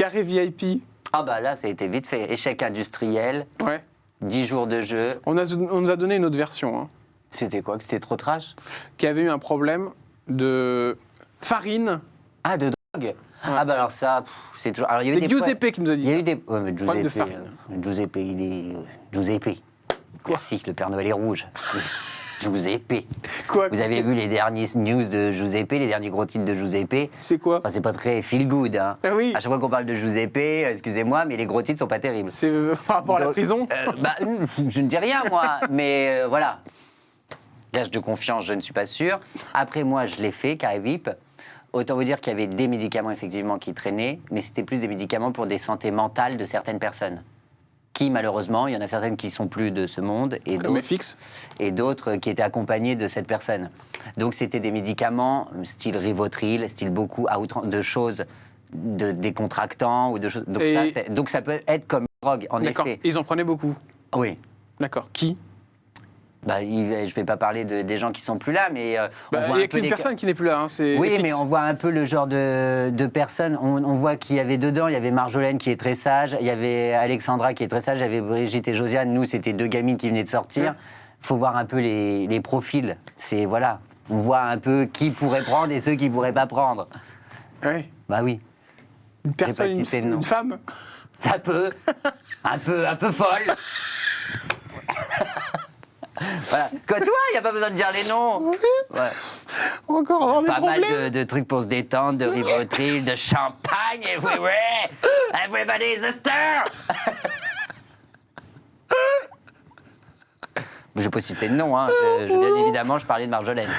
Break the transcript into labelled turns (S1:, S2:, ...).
S1: Carré VIP.
S2: Ah bah là, ça a été vite fait. Échec industriel,
S1: Ouais.
S2: 10 jours de jeu.
S1: On nous a donné une autre version, hein,
S2: C'était quoi? Que c'était trop trash?
S1: qui avait eu un problème de farine.
S2: Ah, de drogue? Ah bah alors ça, c'est toujours... Alors, il y a eu
S1: C'est
S2: des
S1: Giuseppe qui nous a dit
S2: Il y a
S1: ça.
S2: eu des... Ouais, mais
S1: Problème de
S2: Giuseppe,
S1: farine.
S2: Giuseppe, il est... Giuseppe.
S1: Quoi?
S2: Merci, le Père Noël est rouge. Giuseppe.
S1: Quoi?
S2: Vous
S1: Qu'est-ce
S2: avez
S1: que-
S2: vu les derniers news de Giuseppe, les derniers gros titres de Giuseppe?
S1: C'est quoi?
S2: Enfin, c'est pas très feel good, hein.
S1: Ah oui.
S2: À chaque fois qu'on parle de Giuseppe, excusez-moi, mais les gros titres sont pas terribles.
S1: C'est par rapport à la
S2: Donc,
S1: prison.
S2: bah, je ne dis rien, moi, mais voilà. Gage de confiance, je ne suis pas sûr. Après, moi, je l'ai fait, Carré VIP. Autant vous dire qu'il y avait des médicaments, effectivement, qui traînaient, mais c'était plus des médicaments pour des santé mentales de certaines personnes. Qui, malheureusement, il y en a certaines qui sont plus de ce monde,
S1: Comme FX.
S2: et d'autres qui étaient accompagnés de cette personne. Donc, c'était des médicaments, style Rivotril, style beaucoup de choses, décontractants, ou de choses...
S1: Et-
S2: Donc, ça peut être comme une drogue, en
S1: D'accord.
S2: effet.
S1: Ils en prenaient beaucoup.
S2: Oui.
S1: D'accord. Qui?
S2: Bah, je ne vais pas parler des gens qui sont plus là, mais on
S1: Bah,
S2: voit
S1: il n'y
S2: un
S1: a
S2: peu
S1: qu'une
S2: des-
S1: personne qui n'est plus là. Hein, c'est
S2: Oui,
S1: FX.
S2: mais on voit un peu le genre de personnes. On voit qu'il y avait dedans, il y avait Marjolaine qui est très sage, il y avait Alexandra qui est très sage, il y avait Brigitte et Josiane. Nous, c'était deux gamines qui venaient de sortir. Il faut voir un peu les profils. C'est, voilà, on voit un peu qui pourrait prendre et ceux qui ne pourraient pas prendre.
S1: Ouais.
S2: Bah oui,
S1: Une personne,
S2: pas cité de nom.
S1: une femme.
S2: ça peut. Un peu folle. Voilà. Quoi, tu vois, il n'y a pas besoin de dire les noms. Ouais.
S1: Encore avoir des
S2: Pas mal
S1: problèmes.
S2: de trucs pour se détendre, de Rivotril, de champagne everywhere. Everybody's a star. Je vais pas citer de nom, hein. Bien évidemment, je parlais de Marjolaine.